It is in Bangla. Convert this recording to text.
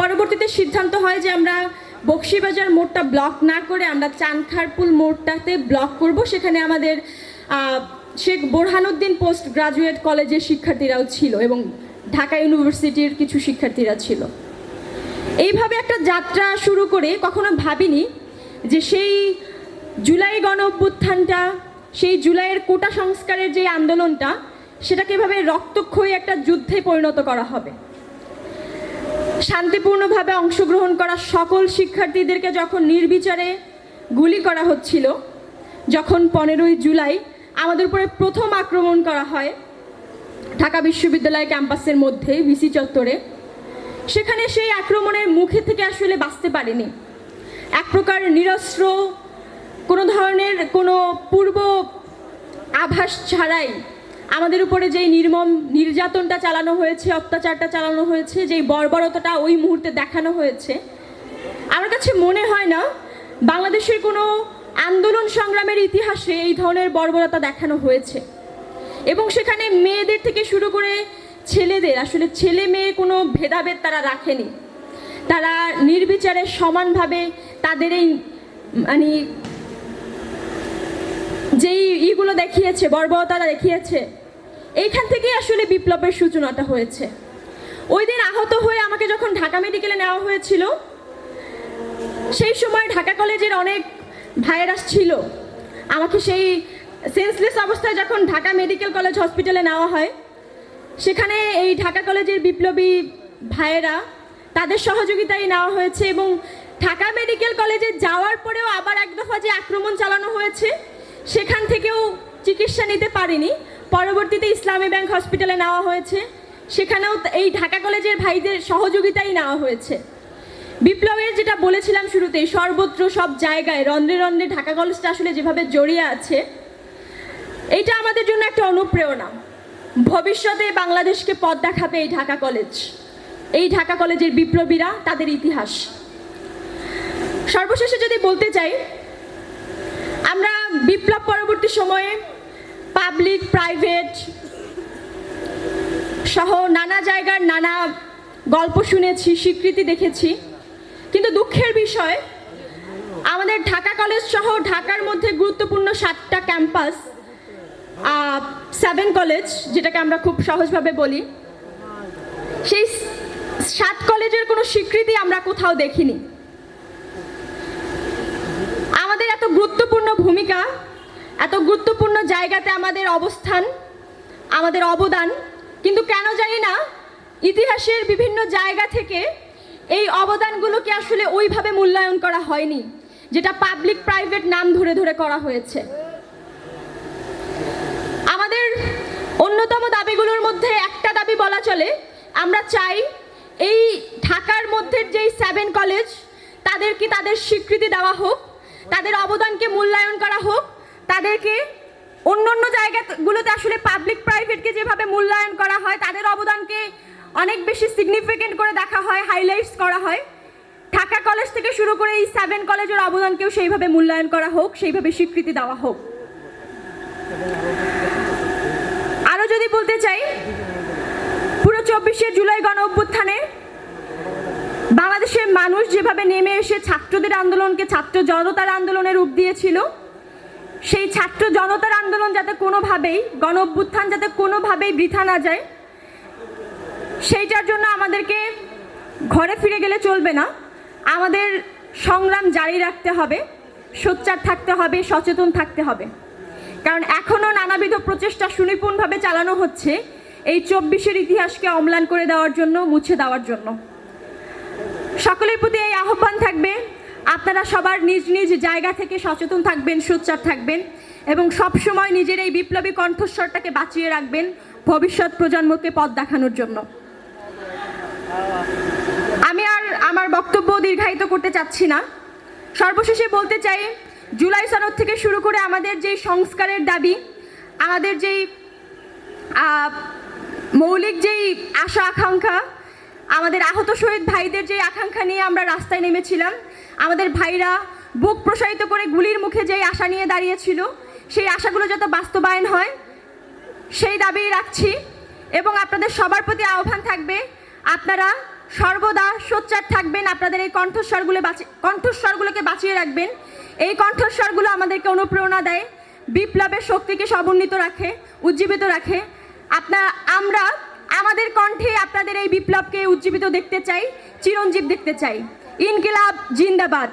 পরবর্তীতে সিদ্ধান্ত হয় যে আমরা বকশীবাজার মোড়টা ব্লক না করে আমরা চানখারপুল মোড়টাতে ব্লক করব। সেখানে আমাদের শেখ বোরহানুদ্দিন পোস্ট গ্রাজুয়েট কলেজের শিক্ষার্থীরাও ছিল এবং ঢাকা ইউনিভার্সিটির কিছু শিক্ষার্থীরা ছিল। এইভাবে একটা যাত্রা শুরু করে কখনো ভাবিনি যে সেই জুলাই গণ অভ্যুত্থানটা, সেই জুলাইয়ের কোটা সংস্কারের যে আন্দোলনটা, সেটাকে এভাবে রক্তক্ষয়ী একটা যুদ্ধে পরিণত করা হবে। শান্তিপূর্ণভাবে অংশগ্রহণ করা সকল শিক্ষার্থীদেরকে যখন নির্বিচারে গুলি করা হচ্ছিল, যখন 15ই জুলাই আমাদের উপরে প্রথম আক্রমণ করা হয় ঢাকা বিশ্ববিদ্যালয় ক্যাম্পাসের মধ্যে ভিসি চত্বরে, সেখানে সেই আক্রমণের মুখে থেকে আসলে বাঁচতে পারিনি। এক প্রকার নিরস্ত্র, কোনো ধরনের কোনো পূর্ব আভাস ছাড়াই আমাদের উপরে যেই নির্মম নির্যাতনটা চালানো হয়েছে, অত্যাচারটা চালানো হয়েছে, যেই বর্বরতাটা ওই মুহূর্তে দেখানো হয়েছে, আমার কাছে মনে হয় না বাংলাদেশের কোনো আন্দোলন সংগ্রামের ইতিহাসে এই ধরনের বর্বরতা দেখানো হয়েছে। এবং সেখানে মেয়েদের থেকে শুরু করে ছেলেদের, আসলে ছেলে মেয়ে কোনো ভেদাভেদ তারা রাখেনি। তারা নির্বিচারে সমানভাবে তাদের এই যেই ইগুলো দেখিয়েছে, বর্বরতারা দেখিয়েছে, এইখান থেকেই আসলে বিপ্লবের সূচনাটা হয়েছে। ওই দিন আহত হয়ে আমাকে যখন ঢাকা মেডিকেলে নেওয়া হয়েছিল, সেই সময় ঢাকা কলেজের অনেক ভাইরাস ছিল। আমাকে সেই সেন্সলেস অবস্থায় যখন ঢাকা মেডিকেল কলেজ হসপিটালে নেওয়া হয়, সেখানে এই ঢাকা কলেজের বিপ্লবী ভাইয়েরা, তাদের সহযোগিতায় নেওয়া হয়েছে। এবং ঢাকা মেডিকেল কলেজে যাওয়ার পরেও আবার এক দফা যে আক্রমণ চালানো হয়েছে, সেখান থেকেও চিকিৎসা নিতে পারিনি। পরবর্তীতে ইসলামী ব্যাংক হসপিটালে নেওয়া হয়েছে, সেখানেও এই ঢাকা কলেজের ভাইদের সহযোগিতাই নেওয়া হয়েছে। বিপ্লবের যেটা বলেছিলাম শুরুতেই, সর্বত্র সব জায়গায় রন্ধ্রে রন্ধ্রে ঢাকা কলেজটা আসলে যেভাবে জড়িয়ে আছে, এইটা আমাদের জন্য একটা অনুপ্রেরণা। ভবিষ্যতে বাংলাদেশকে পথ দেখাবে এই ঢাকা কলেজ, এই ঢাকা কলেজের বিপ্লবীরা, তাদের ইতিহাস। সর্বশেষে যদি বলতে চাই, আমরা বিপ্লব পরবর্তী সময়ে পাবলিক, প্রাইভেট সহ নানা জায়গার নানা গল্প শুনেছি, স্বীকৃতি দেখেছি, কিন্তু দুঃখের বিষয় আমাদের ঢাকা কলেজ সহ ঢাকার মধ্যে গুরুত্বপূর্ণ 7টা ক্যাম্পাস, 7 কলেজ যেটাকে আমরা খুব সহজভাবে বলি, সেই 7 কলেজের কোনো স্বীকৃতি আমরা কোথাও দেখিনি। আমাদের এত গুরুত্বপূর্ণ ভূমিকা, এত গুরুত্বপূর্ণ জায়গাতে আমাদের অবস্থান, আমাদের অবদান, কিন্তু কেন জানি না ইতিহাসের বিভিন্ন জায়গা থেকে এই অবদানগুলোকে আসলে ওইভাবে মূল্যায়ন করা হয়নি, যেটা পাবলিক প্রাইভেট নাম ধরে ধরে করা হয়েছে। আমাদের অন্যতম দাবিগুলোর মধ্যে একটা দাবি বলা চলে, আমরা চাই এই ঢাকার মধ্যে যেই 7 কলেজ, তাদেরকে তাদের স্বীকৃতি দেওয়া হোক, তাদের অবদানকে মূল্যায়ন করা হোক, তাদেরকে অন্য অন্য জায়গাগুলোতে আসলে পাবলিক প্রাইভেটকে যেভাবে মূল্যায়ন করা হয়, তাদের অবদানকে অনেক বেশি সিগনিফিকেন্ট করে দেখা হয়, হাইলাইটস করা হয়। ঢাকা কলেজ থেকে শুরু করে এই 7 কলেজের অবদানকেও সেইভাবে মূল্যায়ন করা হোক, সেইভাবে স্বীকৃতি দেওয়া হোক। আরও যদি বলতে চাই, পুরো 24শে জুলাই গণ অভ্যুত্থানে বাংলাদেশের মানুষ যেভাবে নেমে এসে ছাত্রদের আন্দোলনকে ছাত্র জনতার আন্দোলনের রূপ দিয়েছিল, সেই ছাত্র জনতার আন্দোলন যাতে কোনোভাবেই, গণ অভ্যুত্থান যাতে কোনোভাবেই বৃথা না যায়, সেইটার জন্য আমাদেরকে ঘরে ফিরে গেলে চলবে না। আমাদের সংগ্রাম জারি রাখতে হবে, সোচ্চার থাকতে হবে, সচেতন থাকতে হবে। কারণ এখনও নানাবিধ প্রচেষ্টা সুনিপুণভাবে চালানো হচ্ছে এই 24-এর ইতিহাসকে অম্লান করে দেওয়ার জন্য, মুছে দেওয়ার জন্য। সকলের প্রতি এই আহ্বান থাকবে, আপনারা সবার নিজ নিজ জায়গা থেকে সচেতন থাকবেন, সোচ্চার থাকবেন এবং সবসময় নিজের এই বিপ্লবী কণ্ঠস্বরটাকে বাঁচিয়ে রাখবেন ভবিষ্যৎ প্রজন্মকে পথ দেখানোর জন্য। আমি আর আমার বক্তব্য দীর্ঘায়িত করতে চাচ্ছি না। সর্বশেষে বলতে চাই, জুলাই সনদ থেকে শুরু করে আমাদের যেই সংস্কারের দাবি, আমাদের যেই মৌলিক যেই আশা আকাঙ্ক্ষা, আমাদের আহত শহীদ ভাইদের যে আকাঙ্ক্ষা নিয়ে আমরা রাস্তায় নেমেছিলাম, আমাদের ভাইরা বুক প্রসারিত করে গুলির মুখে যেই আশা নিয়ে দাঁড়িয়েছিল, সেই আশাগুলো যাতে বাস্তবায়ন হয় সেই দাবি রাখছি। এবং আপনাদের সবার প্রতি আহ্বান থাকবে, আপনারা সর্বদা সোচ্চার থাকবেন, আপনাদের এই কণ্ঠস্বরগুলোকে বাঁচিয়ে রাখবেন। এই কণ্ঠস্বরগুলো আমাদেরকে অনুপ্রেরণা দেয়, বিপ্লবের শক্তিকে সমন্বিত রাখে, উজ্জীবিত রাখে। আমরা আমাদের কণ্ঠে আপনাদের এই বিপ্লবকে উজ্জীবিত দেখতে চাই, চিরঞ্জীব দেখতে চাই। ইনকিলাব জিন্দাবাদ।